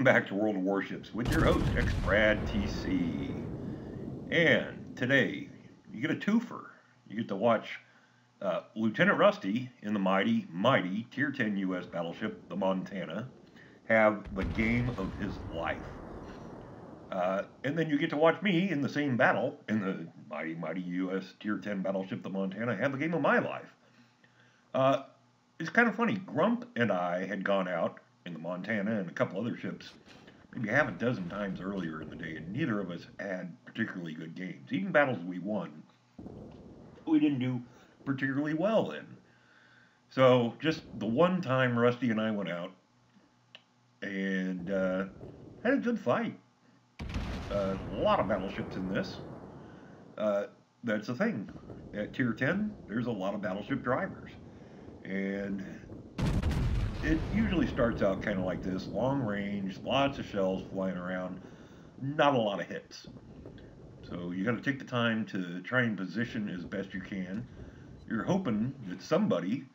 Welcome back to World of Warships with your host, X-Brad TC. And today, you get a twofer. You get to watch Lieutenant Rusty in the mighty Tier 10 US Battleship, the Montana, have the game of his life. And then you get to watch me in the same battle, in the mighty US Tier 10 Battleship, the Montana, have the game of my life. It's kind of funny. Grump and I had gone out in the Montana and a couple other ships maybe half a dozen times earlier in the day, and neither of us had particularly good games. Even battles we won, we didn't do particularly well in. So just the one time Rusty and I went out and had a good fight. A lot of battleships in this. That's the thing. At Tier 10, there's a lot of battleship drivers. And it usually starts out kind of like this, long range, lots of shells flying around, not a lot of hits. So you got to take the time to try and position as best you can. You're hoping that somebody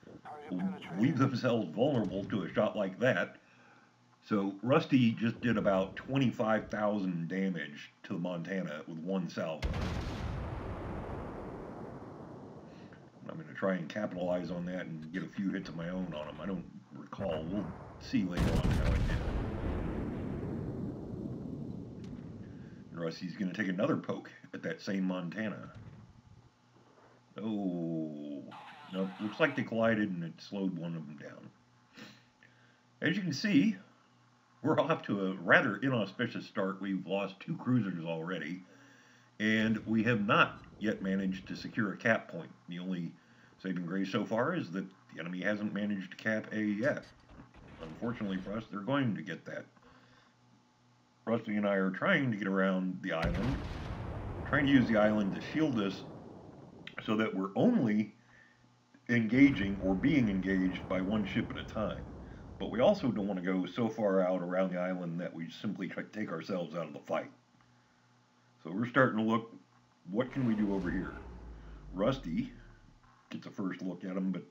will leave themselves vulnerable to a shot like that. So Rusty just did about 25,000 damage to the Montana with one salvo. I'm going to try and capitalize on that and get a few hits of my own on him. I don't recall. We'll see later on how I did. And Rusty's going to take another poke at that same Montana. Oh, no, looks like they collided and it slowed one of them down. As you can see, we're off to a rather inauspicious start. We've lost 2 cruisers already, and we have not yet managed to secure a cap point. The only saving grace so far is that the enemy hasn't managed to cap A yet. Unfortunately for us, they're going to get that. Rusty and I are trying to get around the island, trying to use the island to shield us so that we're only engaging or being engaged by one ship at a time. But we also don't want to go so far out around the island that we simply take ourselves out of the fight. So we're starting to look, what can we do over here? Rusty gets a first look at him, but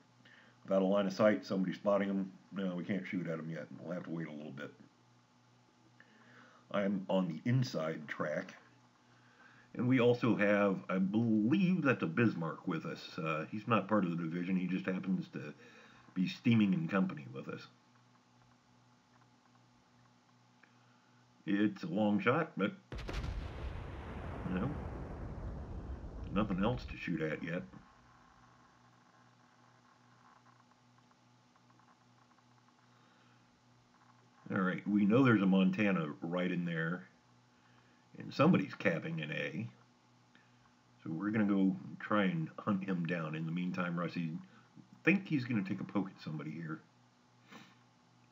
without a line of sight, somebody spotting him, no, we can't shoot at him yet. We'll have to wait a little bit. I'm on the inside track. And we also have, I believe that's a Bismarck with us. He's not part of the division. He just happens to be steaming in company with us. It's a long shot, but, you know, nothing else to shoot at yet. Alright, we know there's a Montana right in there, and somebody's capping an A. So we're going to go try and hunt him down. In the meantime, Rusty, I think he's going to take a poke at somebody here.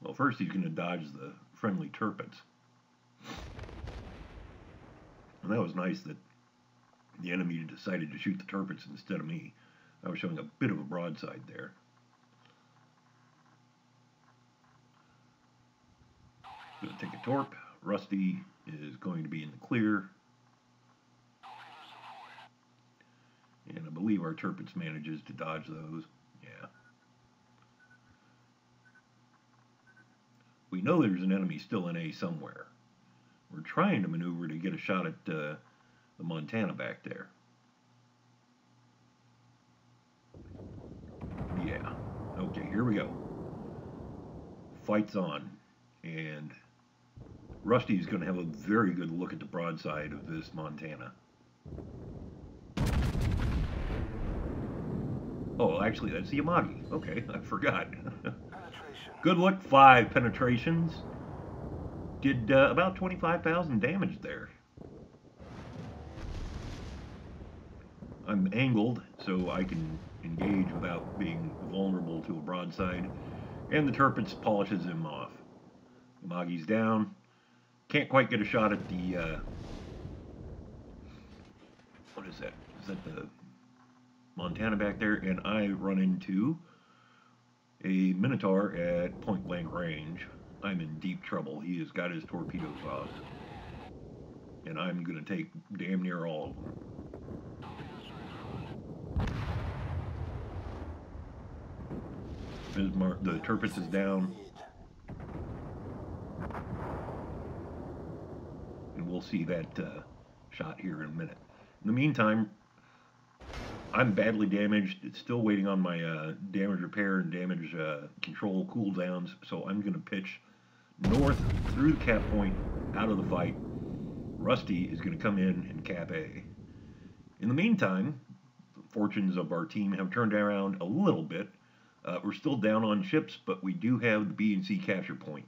Well, first he's going to dodge the friendly turpets. And that was nice that the enemy decided to shoot the turpets instead of me. I was showing a bit of a broadside there. Going to take a torp. Rusty is going to be in the clear. And I believe our turpets manages to dodge those. Yeah. We know there's an enemy still in A somewhere. We're trying to maneuver to get a shot at the Montana back there. Yeah. Okay, here we go. Fight's on. And Rusty's going to have a very good look at the broadside of this Montana. Oh, actually, that's the Yamagi. Okay, I forgot. Good luck, 5 penetrations. Did about 25,000 damage there. I'm angled, so I can engage without being vulnerable to a broadside. And the turpets polishes him off. Yamagi's down. Can't quite get a shot at the, what is that? Is that the Montana back there? And I run into a Minotaur at point blank range. I'm in deep trouble. He has got his torpedoes off. And I'm going to take damn near all of them. The turpets is down. we'll see that shot here in a minute. In the meantime, I'm badly damaged. It's still waiting on my damage repair and damage control cooldowns, so I'm going to pitch north through the cap point, out of the fight. Rusty is going to come in and cap A. In the meantime, the fortunes of our team have turned around a little bit. We're still down on ships, but we do have the B and C capture point.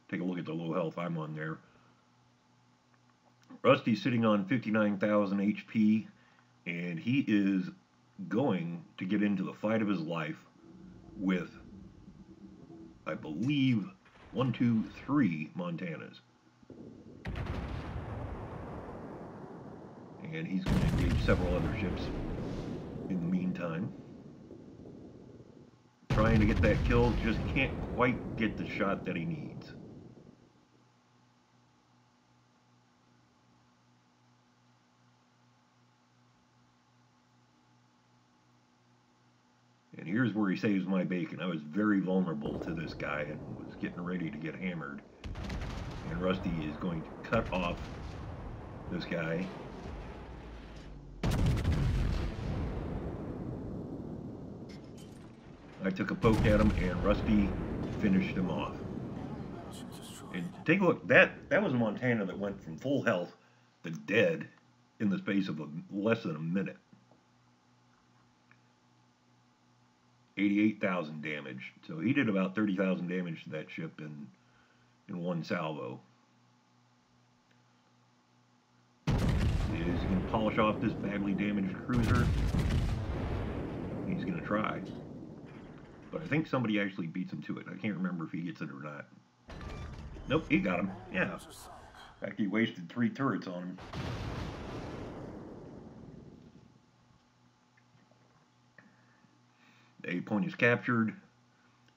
Take a look at the low health I'm on there. Rusty's sitting on 59,000 HP, and he is going to get into the fight of his life with, I believe, 1, 2, 3 Montanas. And he's going to engage several other ships in the meantime. Trying to get that kill, just can't quite get the shot that he needs. And here's where he saves my bacon. I was very vulnerable to this guy and was getting ready to get hammered. And Rusty is going to cut off this guy. I took a poke at him, and Rusty finished him off. And take a look. That was a Montana that went from full health to dead in the space of less than a minute. 88,000 damage. So he did about 30,000 damage to that ship in one salvo. Is he going to polish off this badly damaged cruiser? He's going to try. But I think somebody actually beats him to it. I can't remember if he gets it or not. Nope, he got him. Yeah. In fact, he wasted 3 turrets on him. The A point is captured.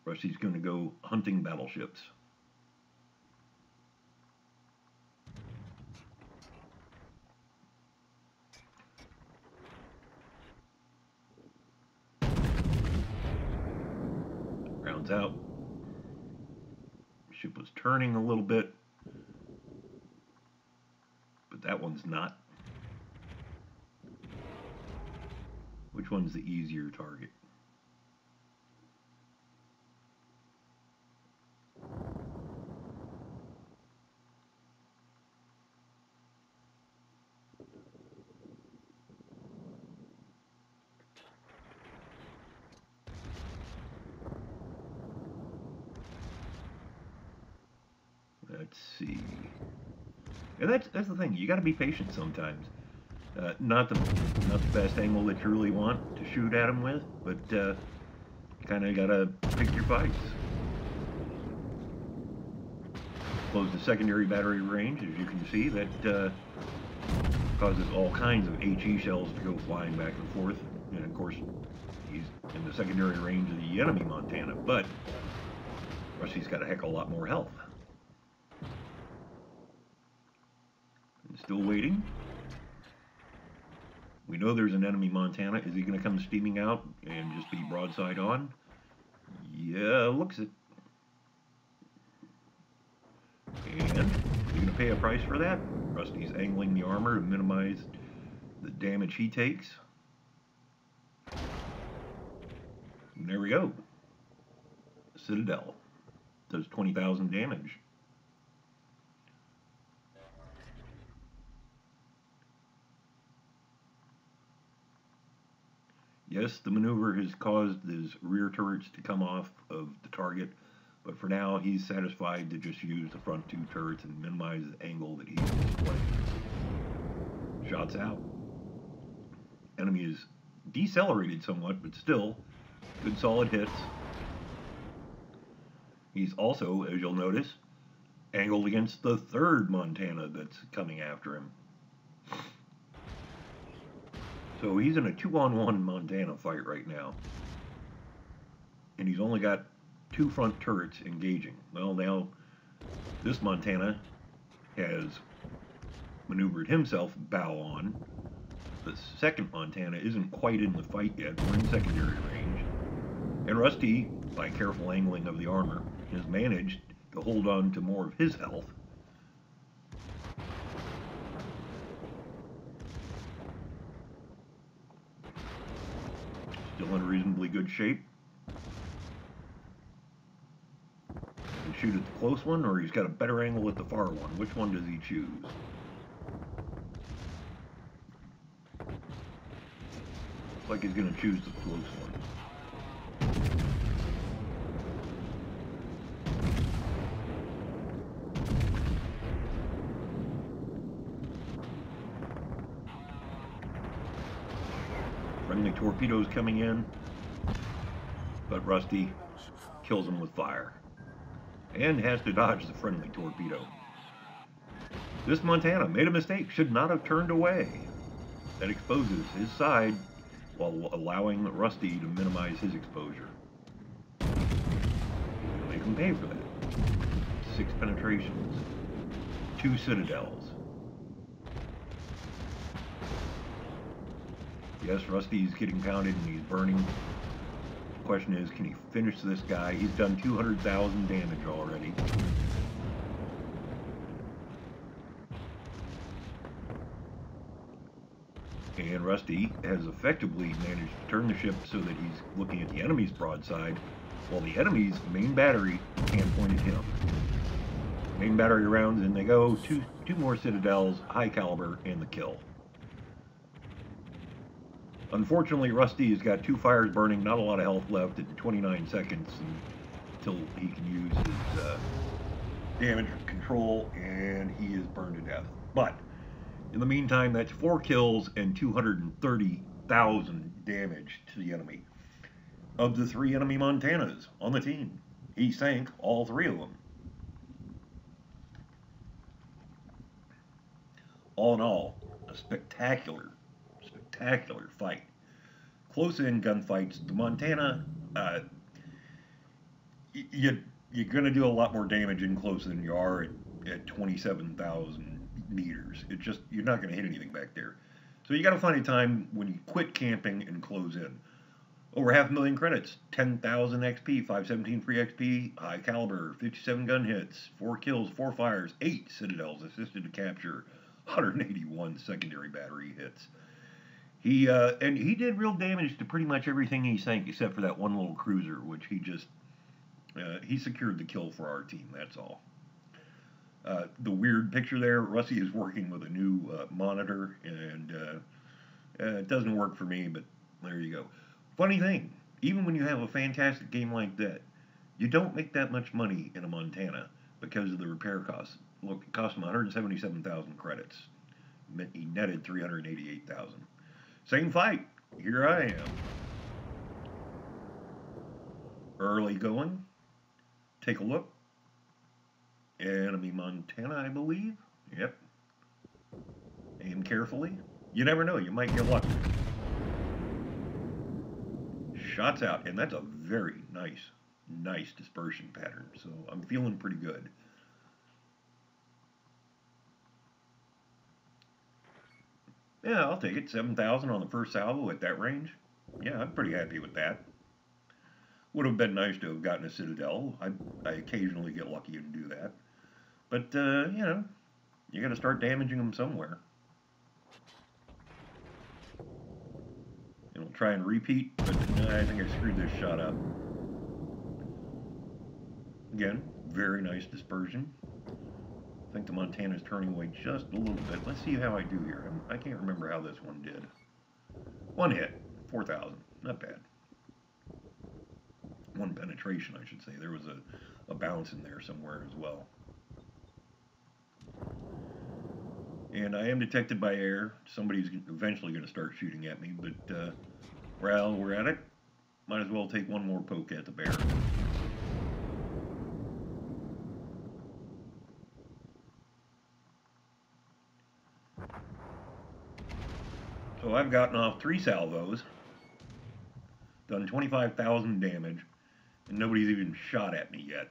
Rusty's going to go hunting battleships. Rounds out. Ship was turning a little bit, but that one's not. Which one's the easier target? Let's see. And that's the thing. You got to be patient sometimes. Not the best angle that you really want to shoot at them with, but kind of got to pick your fights. Close the secondary battery range, as you can see. That causes all kinds of HE shells to go flying back and forth. And of course, he's in the secondary range of the enemy Montana, but Rusty's got a heck of a lot more health. Still waiting. We know there's an enemy Montana. Is he going to come steaming out and just be broadside on? Yeah, looks it. And you're going to pay a price for that? Rusty's angling the armor to minimize the damage he takes. And there we go. Citadel does 20,000 damage. Yes, the maneuver has caused his rear turrets to come off of the target, but for now he's satisfied to just use the front 2 turrets and minimize the angle that he's displaying. Shots out. Enemy is decelerated somewhat, but still good solid hits. He's also, as you'll notice, angled against the 3rd Montana that's coming after him. So he's in a 2-on-1 Montana fight right now. And he's only got 2 front turrets engaging. Well, now this Montana has maneuvered himself bow on. The 2nd Montana isn't quite in the fight yet. We're in secondary range. And Rusty, by careful angling of the armor, has managed to hold on to more of his health. Still in reasonably good shape. He can shoot at the close one, or he's got a better angle at the far one. Which one does he choose? Looks like he's going to choose the close one. Friendly torpedoes coming in, but Rusty kills him with fire and has to dodge the friendly torpedo. This Montana made a mistake, should not have turned away. That exposes his side while allowing Rusty to minimize his exposure. We'll make him pay for that. 6 penetrations, 2 citadels. Yes, Rusty's getting pounded and he's burning. The question is, can he finish this guy? He's done 200,000 damage already. And Rusty has effectively managed to turn the ship so that he's looking at the enemy's broadside, while the enemy's main battery can't point at him. Main battery rounds, and they go. Two more citadels, high caliber, and the kill. Unfortunately, Rusty has got 2 fires burning, not a lot of health left at 29 seconds until he can use his damage control, and he is burned to death. But in the meantime, that's 4 kills and 230,000 damage to the enemy. Of the 3 enemy Montanas on the team, he sank all 3 of them. All in all, a spectacular fight. Close-in gunfights. The Montana, you're going to do a lot more damage in close than you are at 27,000 meters. It's just, you're not going to hit anything back there. So you got to find a time when you quit camping and close in. Over 500,000 credits, 10,000 XP, 517 free XP, high caliber, 57 gun hits, 4 kills, 4 fires, 8 citadels assisted to capture, 181 secondary battery hits. He did real damage to pretty much everything he sank except for that one little cruiser, which he secured the kill for our team. That's all. The weird picture there, Rusty is working with a new monitor, and it doesn't work for me, but there you go. Funny thing, even when you have a fantastic game like that, you don't make that much money in a Montana because of the repair costs. Look, it cost him 177,000 credits. He netted 388,000. Same fight. Here I am. Early going. Take a look. Enemy Montana, I believe. Yep. Aim carefully. You never know. You might get lucky. Shots out. And that's a very nice dispersion pattern. So I'm feeling pretty good. Yeah, I'll take it. 7,000 on the first salvo at that range. Yeah, I'm pretty happy with that. Would have been nice to have gotten a Citadel. I occasionally get lucky and do that. But, you know, you got to start damaging them somewhere. And I'll try and repeat, but I think I screwed this shot up. Again, very nice dispersion. I think the Montana's turning away just a little bit. Let's see how I do here. I can't remember how this one did. 1 hit, 4,000. Not bad. 1 penetration, I should say. There was a bounce in there somewhere as well. And I am detected by air. Somebody's eventually going to start shooting at me, but well, we're at it. Might as well take 1 more poke at the bear. So I've gotten off 3 salvos, done 25,000 damage, and nobody's even shot at me yet.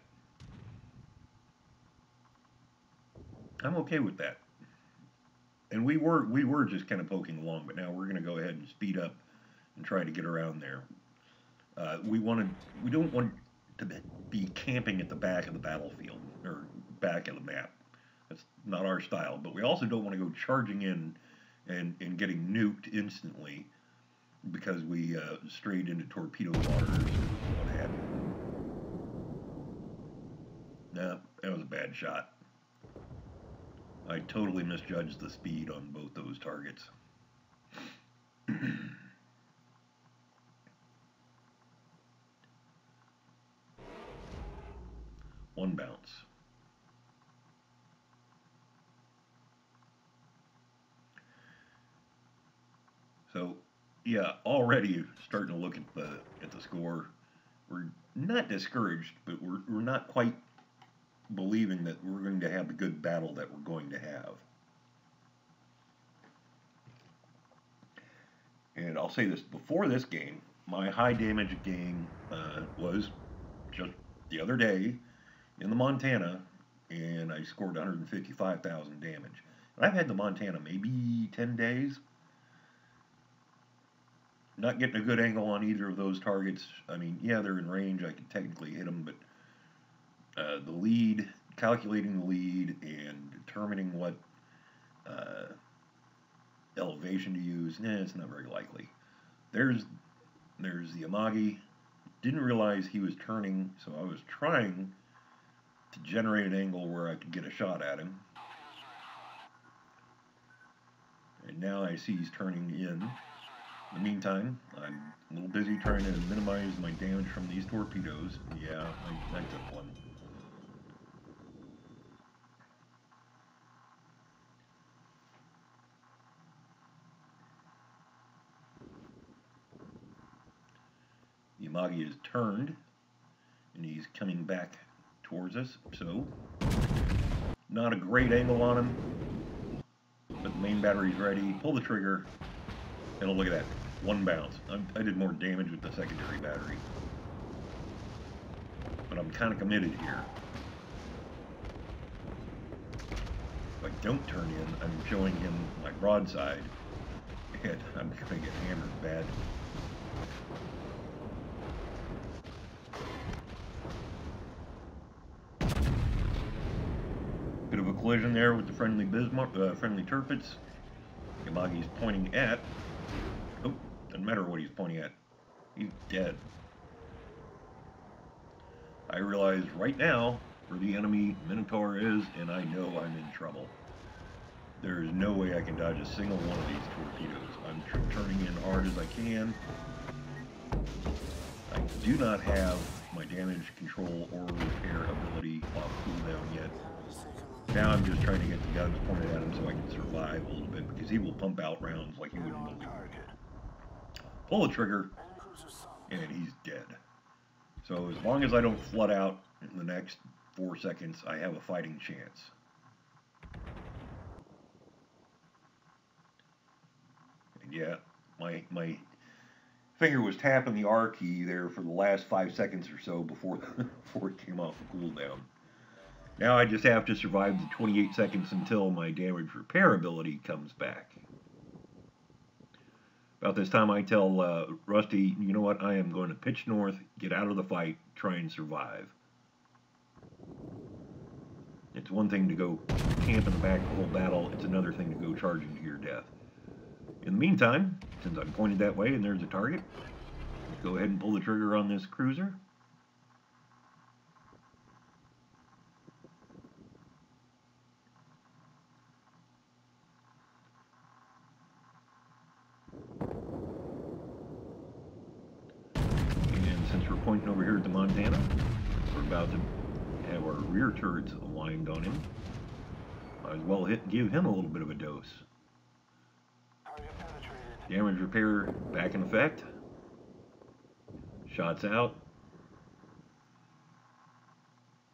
I'm okay with that. And we were just kind of poking along, but now we're going to go ahead and speed up and try to get around there. We don't want to be camping at the back of the battlefield or back of the map. That's not our style. But we also don't want to go charging in and getting nuked instantly because we strayed into torpedo waters or what have you. Nah, that was a bad shot. I totally misjudged the speed on both those targets. One bounce. So, yeah, already starting to look at the score. We're not discouraged, but we're not quite believing that we're going to have the good battle that we're going to have. And I'll say this, before this game, my high damage game was just the other day in the Montana, and I scored 155,000 damage. And I've had the Montana maybe 10 days. Not getting a good angle on either of those targets. I mean, yeah, they're in range. I can technically hit them, but the lead, calculating the lead, and determining what elevation to use, it's not very likely. There's the Amagi. Didn't realize he was turning, so I was trying to generate an angle where I could get a shot at him. And now I see he's turning in. In the meantime, I'm a little busy trying to minimize my damage from these torpedoes. Yeah, I took one. Yamagi is turned, and he's coming back towards us, so not a great angle on him, but the main battery's ready. Pull the trigger, and look at that, one bounce. I did more damage with the secondary battery, but I'm kind of committed here. If I don't turn in, I'm showing him my broadside, and I'm going to get hammered bad. Bit of a collision there with the friendly friendly turpets. Yamagi's pointing at. Oh, doesn't matter what he's pointing at. He's dead. I realize right now where the enemy Minotaur is, and I know I'm in trouble. There is no way I can dodge a single one of these torpedoes. I'm turning in hard as I can. I do not have my damage control or repair ability off cooldown yet. Now I'm just trying to get the guns pointed at him so I can survive a little bit, because he will pump out rounds like you wouldn't believe. Pull the trigger, and he's dead. So as long as I don't flood out in the next 4 seconds, I have a fighting chance. And yeah, my finger was tapping the R key there for the last 5 seconds or so before it came off the cooldown. Now I just have to survive the 28 seconds until my damage repair ability comes back. About this time I tell Rusty, you know what, I am going to pitch north, get out of the fight, try and survive. It's one thing to go camp in the back the whole battle, it's another thing to go charging to your death. In the meantime, since I'm pointed that way and there's a target, let's go ahead and pull the trigger on this cruiser. Since we're pointing over here at the Montana, we're about to have our rear turrets aligned on him. Might as well give him a little bit of a dose. Damage repair back in effect. Shots out.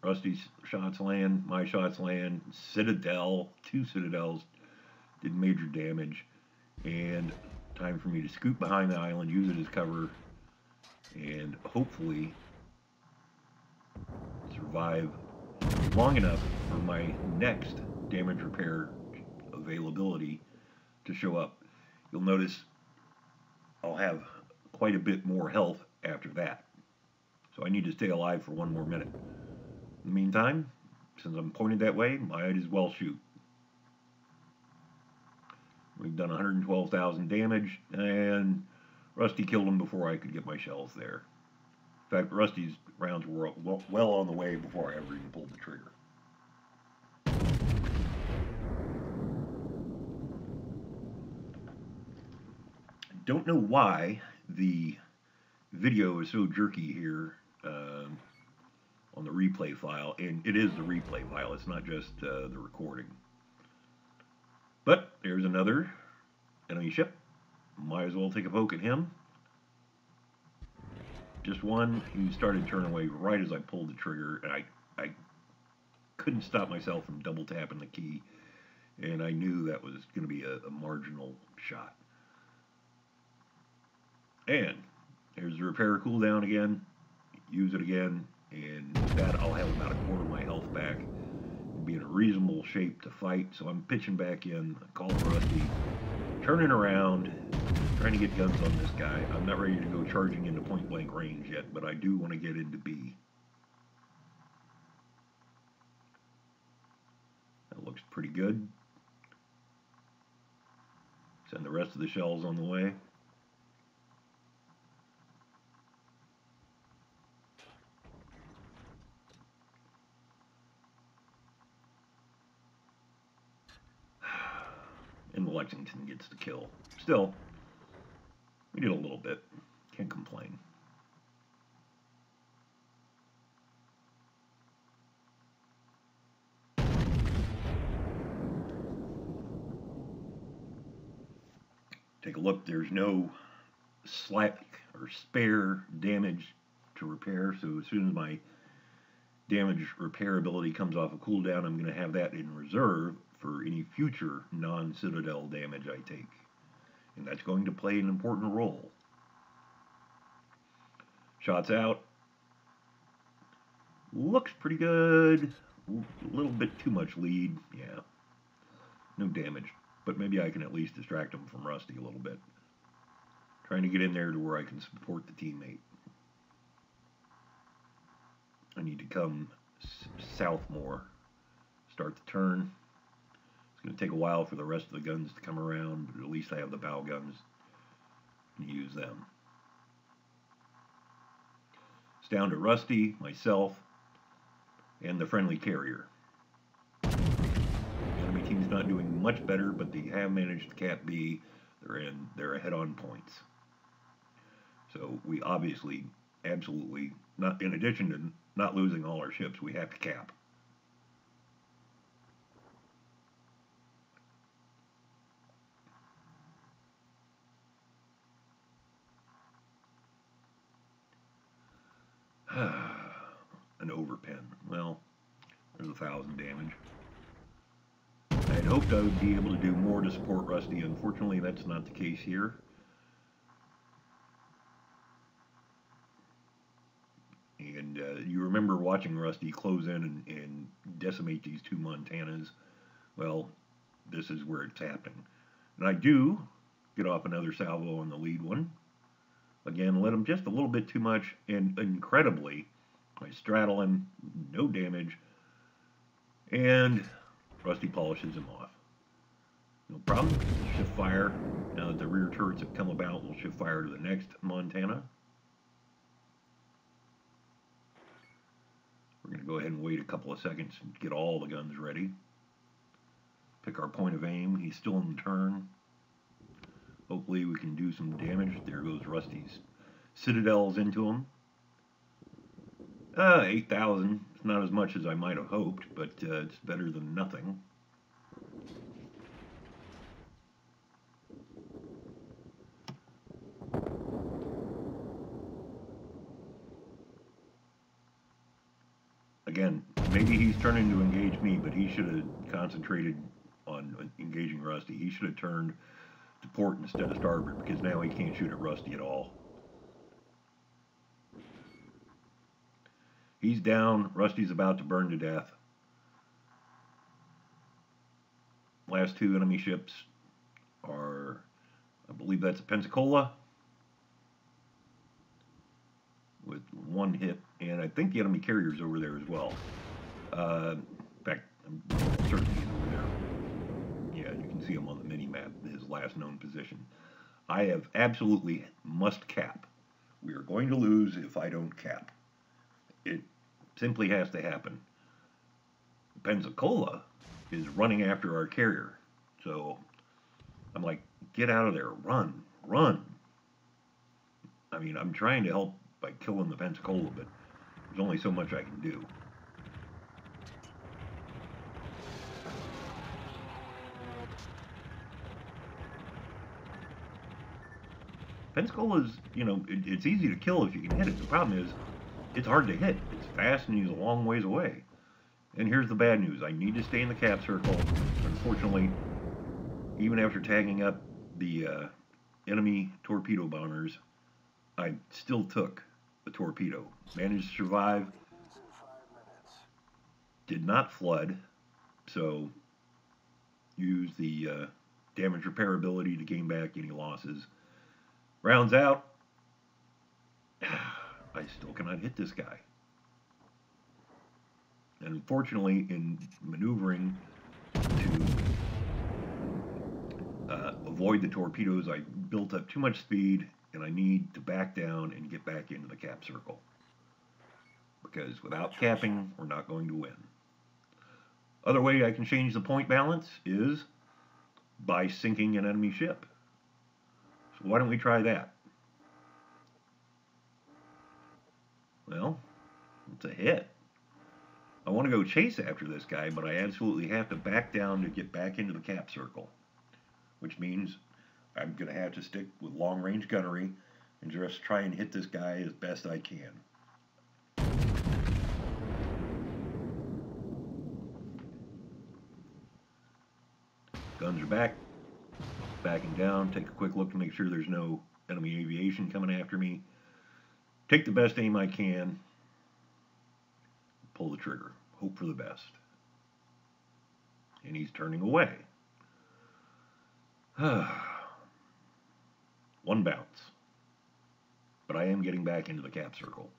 Rusty's shots land, my shots land. Citadel, 2 Citadels did major damage. And time for me to scoot behind the island, use it as cover, and hopefully survive long enough for my next damage repair availability to show up. You'll notice I'll have quite a bit more health after that. So I need to stay alive for 1 more minute. In the meantime, since I'm pointed that way, might as well shoot. We've done 112,000 damage, and Rusty killed him before I could get my shells there. In fact, Rusty's rounds were well on the way before I ever even pulled the trigger. Don't know why the video is so jerky here on the replay file, and it is the replay file, it's not just the recording. But there's another enemy ship. Might as well take a poke at him. Just one. He started turning away right as I pulled the trigger, and I couldn't stop myself from double tapping the key, and I knew that was going to be a marginal shot. And there's the repair cooldown again. Use it again, and with that I'll have about a quarter of my health back and be in a reasonable shape to fight. So I'm pitching back in, calling Rusty, turning around, trying to get guns on this guy. I'm not ready to go charging into point blank range yet, but I do want to get into B. That looks pretty good. Send the rest of the shells on the way. And Lexington gets the kill. Still, we did a little bit. Can't complain. Take a look. There's no slack or spare damage to repair, so as soon as my damage repair ability comes off a cooldown, I'm going to have that in reserve for any future non-Citadel damage I take. And that's going to play an important role. Shots out. Looks pretty good. A little bit too much lead. Yeah. No damage. But maybe I can at least distract him from Rusty a little bit. Trying to get in there to where I can support the teammate. I need to come south more. Start the turn. It's going to take a while for the rest of the guns to come around, but at least I have the bow guns and use them. It's down to Rusty, myself, and the friendly carrier. The enemy team's not doing much better, but they have managed to cap B. They're ahead on points. So we obviously, absolutely, not in addition to not losing all our ships, we have to cap. An overpen. Well, there's 1,000 damage. I had hoped I would be able to do more to support Rusty. Unfortunately, that's not the case here. And you remember watching Rusty close in and decimate these two Montanas. Well, this is where it's happening. And I do get off another salvo on the lead one. Again, let him just a little bit too much, and incredibly, I straddle him, no damage, and Rusty polishes him off. No problem. Shift fire. Now that the rear turrets have come about, we'll shift fire to the next Montana. We're going to go ahead and wait a couple of seconds and get all the guns ready. Pick our point of aim. He's still in the turn. Hopefully we can do some damage. There goes Rusty's Citadels into him. 8,000. It's not as much as I might have hoped, but it's better than nothing. Again, maybe he's turning to engage me, but he should have concentrated on engaging Rusty. He should have turned to port instead of starboard, because now he can't shoot at Rusty at all. He's down. Rusty's about to burn to death. Last two enemy ships are, I believe that's a Pensacola with one hit, and I think the enemy carrier's over there as well. In fact, I'm certain he's over there. Yeah, you can see him on the mini-map, his last known position. I have absolutely must cap. We are going to lose if I don't cap. It simply has to happen. Pensacola is running after our carrier. So I'm like, get out of there. Run. Run. I mean, I'm trying to help by killing the Pensacola, but there's only so much I can do. Pensacola's, it's easy to kill if you can hit it. The problem is, it's hard to hit. It's fast and he's a long ways away. And here's the bad news. I need to stay in the cap circle. Unfortunately, even after tagging up the enemy torpedo bombers, I still took the torpedo. Managed to survive. Did not flood. So, use the damage repair ability to gain back any losses. Rounds out. I still cannot hit this guy. And unfortunately, in maneuvering to avoid the torpedoes, I built up too much speed, and I need to back down and get back into the cap circle. Because without capping, we're not going to win. Other way I can change the point balance is by sinking an enemy ship. So why don't we try that? Well, it's a hit. I want to go chase after this guy, but I absolutely have to back down to get back into the cap circle. Which means I'm going to have to stick with long-range gunnery and just try and hit this guy as best I can. Guns are back. Backing down. Take a quick look to make sure there's no enemy aviation coming after me. Take the best aim I can. Pull the trigger. Hope for the best. And he's turning away. One bounce. But I am getting back into the cap circle.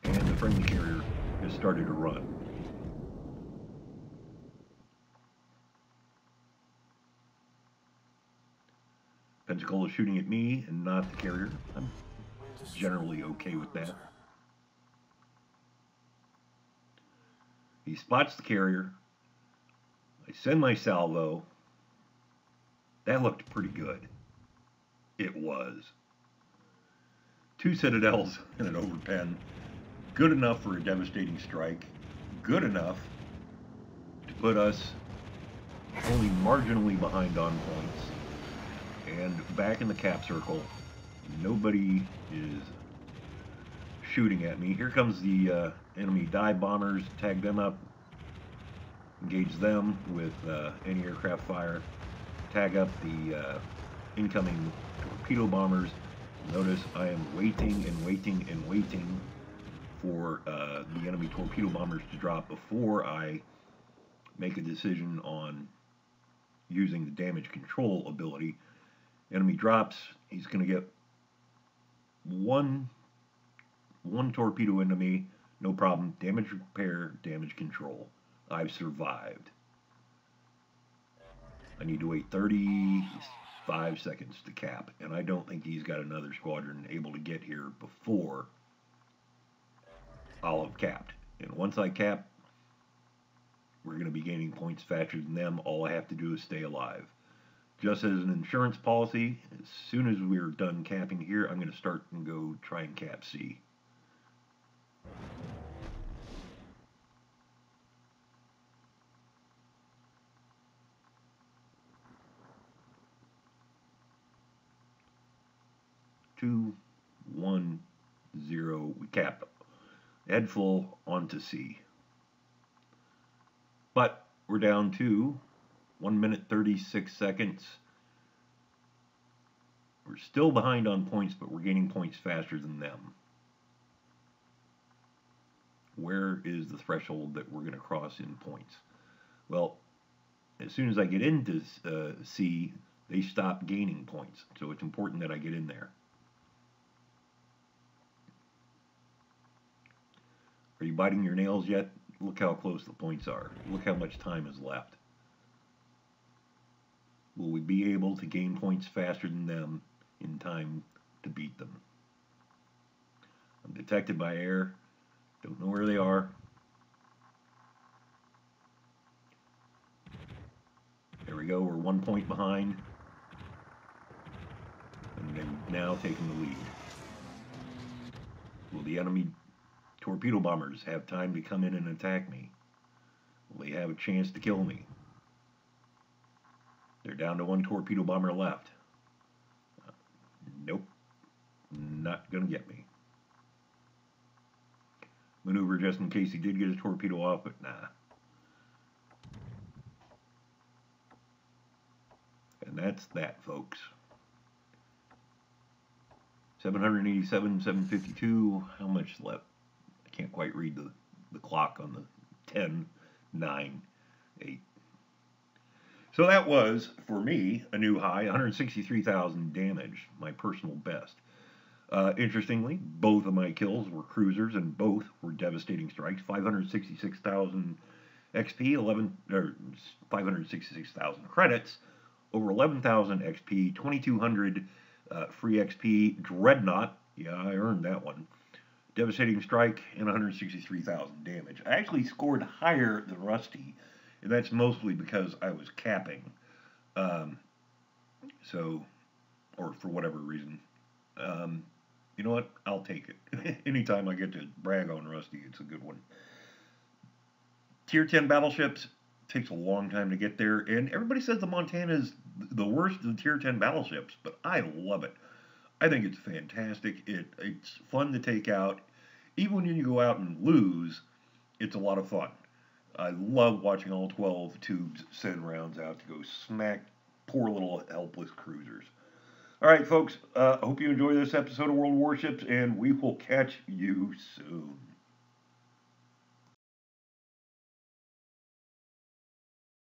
And the friendly carrier has started to run. Pensacola shooting at me and not the carrier. I'm generally okay with that. He spots the carrier. I send my salvo. That looked pretty good. It was. 2 citadels and an overpen. Good enough for a devastating strike. Good enough to put us only marginally behind on points. And back in the cap circle. Nobody is shooting at me. Here comes the enemy dive bombers. Tag them up. Engage them with anti-aircraft fire. Tag up the incoming torpedo bombers. Notice I am waiting and waiting and waiting for the enemy torpedo bombers to drop before I make a decision on using the damage control ability. Enemy drops. He's going to get one torpedo into me. No problem. Damage repair, damage control. I've survived. I need to wait 35 seconds to cap, and I don't think he's got another squadron able to get here before I'll have capped. And once I cap, we're going to be gaining points faster than them. All I have to do is stay alive. Just as an insurance policy, as soon as we're done capping here, I'm going to start and go try and cap C. Two, 1, 0. We cap. Head full onto C. But we're down to 1 minute 36 seconds. We're still behind on points, but we're gaining points faster than them. Where is the threshold that we're going to cross in points? Well, as soon as I get into C, they stop gaining points. So it's important that I get in there. Are you biting your nails yet? Look how close the points are. Look how much time is left. Will we be able to gain points faster than them in time to beat them? I'm detected by air. Don't know where they are. There we go. We're 1 point behind. And they've now taken the lead. Will the enemy torpedo bombers have time to come in and attack me? Will they have a chance to kill me? They're down to 1 torpedo bomber left. Nope. Not going to get me. Maneuver just in case he did get his torpedo off, but nah. And that's that, folks. 787, 752. How much left? I can't quite read the clock on the 10, 9, 8. So that was, for me, a new high, 163,000 damage, my personal best. Interestingly, both of my kills were cruisers, and both were devastating strikes. 566,000 XP, 566,000 credits, over 11,000 XP, 2,200 free XP, Dreadnought. Yeah, I earned that one. Devastating strike, and 163,000 damage. I actually scored higher than Rusty, and that's mostly because I was capping. Or for whatever reason. You know what? I'll take it. Anytime I get to brag on Rusty, it's a good one. Tier 10 battleships takes a long time to get there, and everybody says the Montana is the worst of the Tier 10 battleships, but I love it. I think it's fantastic. It's fun to take out. Even when you go out and lose, it's a lot of fun. I love watching all 12 tubes send rounds out to go smack poor little helpless cruisers. All right, folks, I hope you enjoy this episode of World Warships, and we will catch you soon.